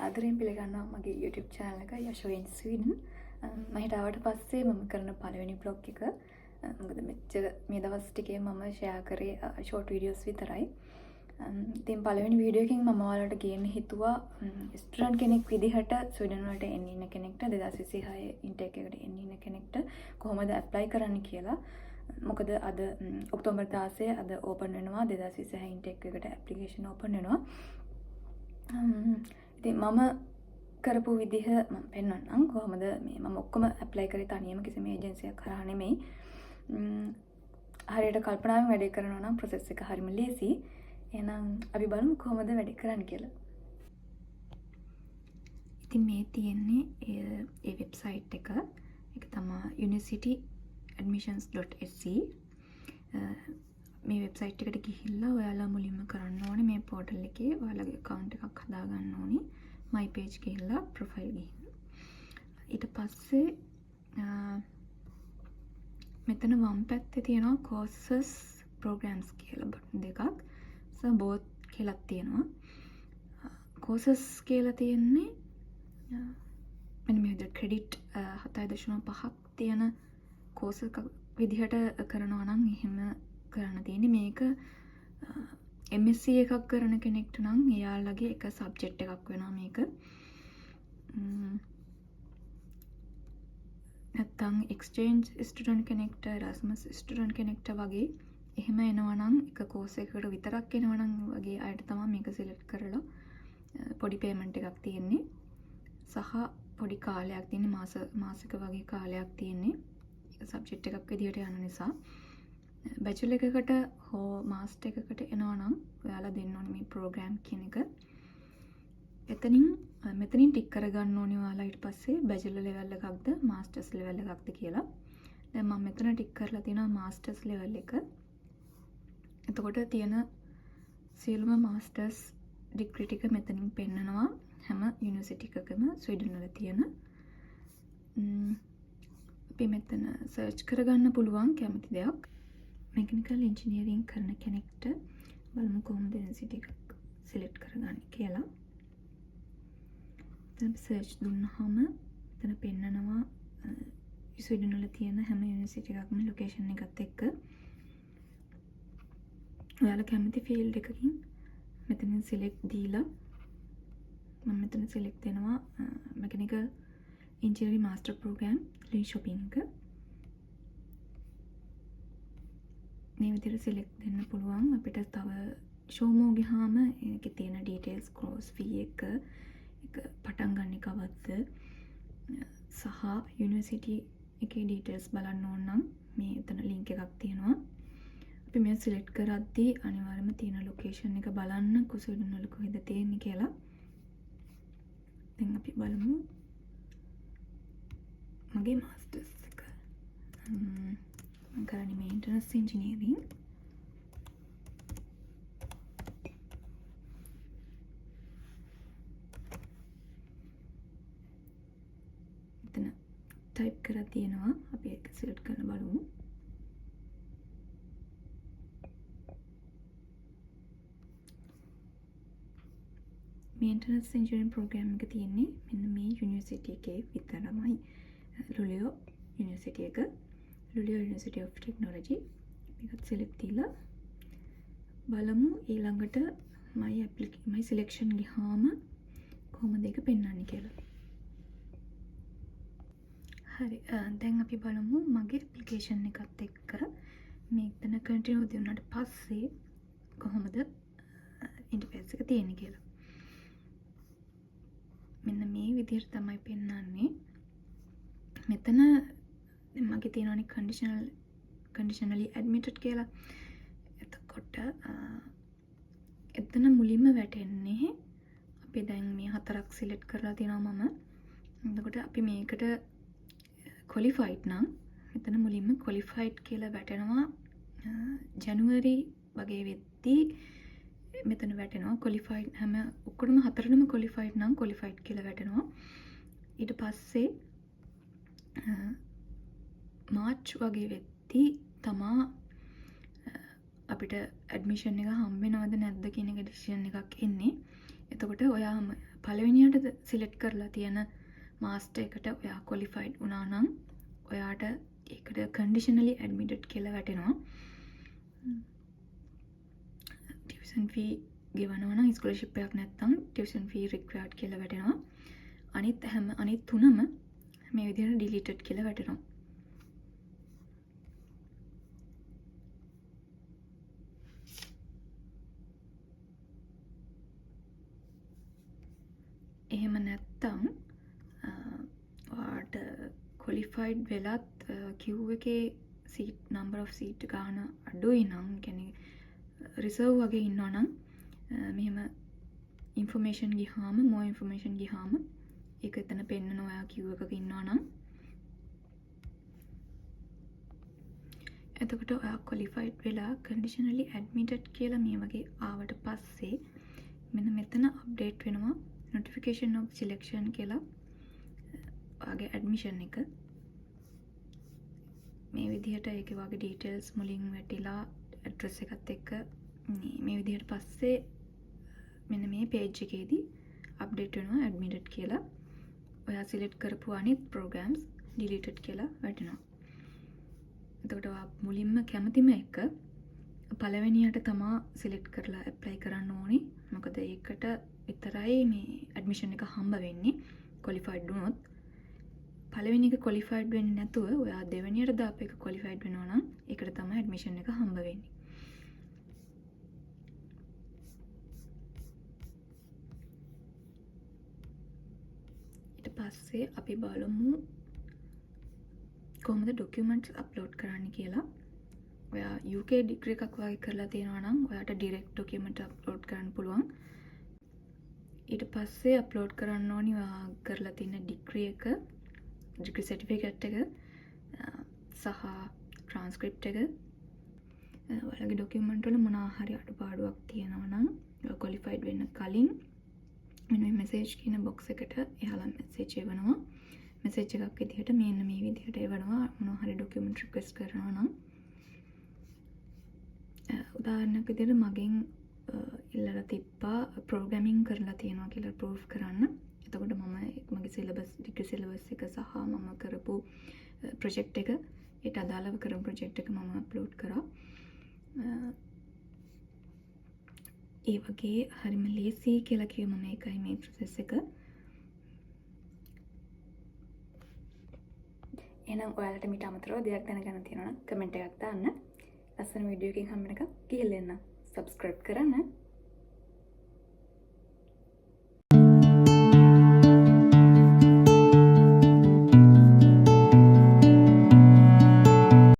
ආදරයෙන් පිළිගන්නවා මගේ YouTube channel එක යශෝ in Sweden. මම හිට ආවට පස්සේ මම කරන පළවෙනි vlog එක. මොකද මෙච්චර මේ දවස් ටිකේ මම share කරේ short videos විතරයි. ඉතින් පළවෙනි වීඩියෝ එකකින් මම ඔයාලට ගේන්න හිතුවා ස්ටුඩන්ට් කෙනෙක් විදිහට ස්වීඩන් වලට එන්න ඉන්න කෙනෙක්ට 2026 intake එකට එන්න ඉන්න කෙනෙක්ට කොහොමද apply කරන්න කියලා. මොකද අද ඔක්තෝබර් 16 අද open වෙනවා 2026 intake එකට application open වෙනවා. ඉතින් මම කරපු විදිහ මම පෙන්වන්නම් කොහොමද මේ මම ඔක්කොම ඇප්ලයි කරේ තනියම කිසිම ඒජන්සියක් කරා නෙමෙයි. හරියට කල්පනාවෙන් වැඩේ කරනවා නම් process එක හරිම ලේසි. එහෙනම් අපි බලමු කොහොමද වැඩේ කරන්න කියලා. ඉතින් මේ තියෙන්නේ ඒ වෙබ්සයිට් එක. ඒක තමයි universityadmissions.sc. මේ වෙබ්සයිට් එකට ගිහිල්ලා ඔයාලා මුලින්ම කරන්න ඕනේ මේ පෝටල් එකේ ඔයාලගේ account එකක් හදාගන්න ඕනේ. my page ගිහිල්ලා profile ගිහිල්ලා. ඊට පස්සේ මෙතන වම් පැත්තේ තියෙනවා courses programs කියලා බටන් දෙකක්. so both කියලා තියෙනවා. courses කියලා තියෙන්නේ මෙන්න මේ විදිහට credit 7.5ක් තියෙන course එකක් විදිහට කරනවා නම් එහෙම කරන්න තියෙන්නේ. මේක MSc එකක් කරන කෙනෙක්ට නම් එයාලගේ එක සබ්ජෙක්ට් එකක් වෙනවා මේක. නැත්තම් exchange student කෙනෙක්ට Erasmus student කෙනෙක්ට වගේ එහෙම එනවා නම් එක course එකකට විතරක් එනවා නම් වගේ අයට තමයි මේක select කරලා පොඩි payment එකක් තියෙන්නේ. සහ පොඩි කාලයක් තියෙන්නේ මාසික වගේ කාලයක් තියෙන්නේ. ඒක සබ්ජෙක්ට් එකක් විදිහට යන නිසා බැචලර් එකකට හෝ මාස්ටර් එකකට එනවා නම් ඔයාලා දෙන්න ඕනේ මේ ප්‍රෝග්‍රෑම් කියන එක. මෙතනින් ටික් කරගන්න ඕනේ ඔයාලා ඊට පස්සේ බැචලර් ලෙවල් එකක්ද මාස්ටර්ස් ලෙවල් එකක්ද කියලා. දැන් මම මෙතන ටික් කරලා තියෙනවා මාස්ටර්ස් ලෙවල් එක. එතකොට තියෙන සියලුම මාස්ටර්ස් ඩිග්‍රී ටික මෙතනින් පෙන්නනවා හැම යුනිවර්සිටි එකකම ස්වීඩන් වල තියෙන. අපි මෙතන සර්ච් කරගන්න පුළුවන් කැමති දෙයක්. mechanical engineering කරන කෙනෙක්ට බලමු කොහොමද යුනිවර්සිටි එකක් select කරගන්නේ කියලා. දැන් search දුන්නාම එතන පෙන්නනවා ස්වීඩන් වල තියෙන හැම යුනිවර්සිටි එකක්ම location එකත් එක්ක. ඔයාලා කැමති field එකකින් මෙතනින් select දීලා මම මෙතන select දෙනවා mechanical engineering master program Linköping එක. මේ විදිහට select දෙන්න පුළුවන්. අපිට තව show more ගියාම ඒකේ තියෙන details course fee එක පටන් ගන්න කවද්ද සහ university එකේ details බලන්න ඕන නම් මේ එතන link එකක් තියෙනවා. අපි මේ select කරද්දී අනිවාර්යයෙන්ම තියෙන location එක බලන්න ස්වීඩන් වල කොහෙද තියෙන්නේ කියලා. දැන් අපි බලමු මගේ masters එක. මම කරන්නේ maintenance engineering. එතන type කරලා තියෙනවා. අපි ඒක select කරලා බලමු. maintenance engineering program එක තියෙන්නේ මෙන්න මේ university එකේ විතරමයි. Luleå University එක. Luleå University of Technology. මේකත් select දීලා බලමු ඊළඟට my selection ගියාම කොහොමද ඒක පෙන්වන්නේ කියලා. හරි. දැන් අපි බලමු මගේ application එකත් එක්ක මේකන continue දුන්නාට පස්සේ කොහොමද interface එක තියෙන්නේ කියලා. මෙන්න මේ විදිහට තමයි පෙන්වන්නේ. මෙතන මගේ තියෙනවනේ conditionally admitted කියලා. එතකොට එතන මුලින්ම වැටෙන්නේ අපි දැන් මේ හතරක් select කරලා තියෙනවා මම. එතකොට අපි මේකට qualified නම් මෙතන මුලින්ම qualified කියලා වැටෙනවා. ජනුවරි වගේ වෙද්දී මෙතන වැටෙනවා qualified හැම ඔක්කොම හතරෙම qualified නම් qualified කියලා වැටෙනවා. ඊට පස්සේ මාර්ච් වගේ වෙද්දී තමා අපිට ඇඩ්මිෂන් එක හම්බ වෙනවද නැද්ද කියන එක ඩිසිෂන් එකක් එන්නේ. එතකොට ඔයා පළවෙනියට සිලෙක්ට් කරලා තියෙන මාස්ටර් එකට ඔයා ක්වොලිෆයිඩ් වුණා නම් ඔයාට ඒකට කන්ඩිෂනලි ඇඩ්මිටඩ් කියලා වැටෙනවා. ටියුෂන් ෆී ගෙවනවා නම් ස්කෝලර්ෂිප් එකක් නැත්නම් ටියුෂන් ෆී රික්වයර්ඩ් කියලා වැටෙනවා. අනිත් තුනම මේ විදිහට ඩිලීටඩ් කියලා වැටෙනවා. එහෙම නැත්තම් ඔයාට ක්වොලිෆයිඩ් වෙලත් queue එකේ සීට් නම්බර් ඔෆ් සීට් ගාන අඩුයි නම් කියන්නේ රිසර්ව් වගේ ඉන්නවා නම් මෙහෙම ඉන්ෆර්මේෂන් ගියාම more ඉන්ෆර්මේෂන් ගියාම ඒක එතන පෙන්නන ඔයා queue එකක ඉන්නවා නම් එතකොට ඔයා ක්වොලිෆයිඩ් වෙලා කන්ඩිෂනලි ඇඩ්මිටඩ් කියලා මේ වගේ ආවට පස්සේ මෙන්න මෙතන අප්ඩේට් වෙනවා notification of selection කියලා ඔයාගේ ඇඩ්මිෂන් එක මේ විදිහට ඒකේ වගේ ඩීටේල්ස් මුලින් වැටිලා ඇඩ්‍රස් එකත් එක්ක මේ විදිහට පස්සේ මෙන්න මේ පේජ් එකේදී අප්ඩේට් වෙනවා ඇඩ්මිටඩ් කියලා ඔයා සිලෙක්ට් කරපු අනිත් ප්‍රෝග්‍රෑම්ස් ඩිලීටඩ් කියලා වැටෙනවා. එතකොට ඔයා මුලින්ම කැමතිම එක පළවෙනියට තමා සිලෙක්ට් කරලා ඇප්ලයි කරන්න ඕනේ. මොකද ඒකට විතරයි මේ ඇඩ්මිෂන් එක හම්බ වෙන්නේ ක්වොලිෆයිඩ් වුණොත්. පළවෙනි එක ක්වොලිෆයිඩ් වෙන්නේ නැතුව ඔයා දෙවෙනියට දාපු එක ක්වොලිෆයිඩ් වෙනවා නම් ඒකට තමයි ඇඩ්මිෂන් එක හම්බ වෙන්නේ. ඊට පස්සේ අපි බලමු කොහොමද ඩොකියුමන්ට්ස් අප්ලෝඩ් කරන්න කියලා. ඔයා UK ඩිග්‍රී එකක් වගේ කරලා තියෙනවා නම් ඔයාට ඩිරෙක්ට් ඩොකියුමන්ට් අප්ලෝඩ් කරන්න පුළුවන්. ඊට පස්සේ අප්ලෝඩ් කරන්න ඕනි ඔයා කරලා තියෙන ඩිග්‍රී එක, ඩිග්‍රී සර්ටිෆිකේට් එක සහ ට්‍රාන්ස්ක්‍රිප්ට් එක. ඔයාලගේ ඩොකියුමන්ට් වල මොනවා හරි අඩුපාඩුවක් තියෙනවා නම් ඔයා ක්වොලිෆයිඩ් වෙන්න කලින් මෙන්න මේ මෙසේජ් කියන බොක්ස් එකට එයාලා මෙසේජ් එවනවා. මෙසේජ් එකක් විදිහට මෙන්න මේ විදිහට එවනවා මොනවා හරි ඩොකියුමන්ට් රික්වෙස්ට් කරනවා නම්. උදාහරණයක් විදිහට මගෙන් ඉල්ලලා තිබ්බා ප්‍රෝග්‍රෑමින් කරලා තියෙනවා කියලා ප්‍රූෆ් කරන්න. එතකොට මම මගේ සිලබස් ඩිග්‍රී සිලබස් එක සහ මම කරපු ප්‍රොජෙක්ට් එක ඒට අදාළව කරපු ප්‍රොජෙක්ට් එක මම අප්ලෝඩ් කරා. ඒ වගේ හරිම ලේසි කියලා කියමු මේකයි මේ ප්‍රොසෙස් එක. එහෙනම් ඔයාලට මීට අමතරව දෙයක් දැනගන්න තියෙනවා නම් කමෙන්ට් එකක් දාන්න. ලස්සන වීඩියෝ එකකින් හම්බ වෙනකම් ගිහින් එන්න. සබ්ස්ක්‍රයිබ් කරන්න.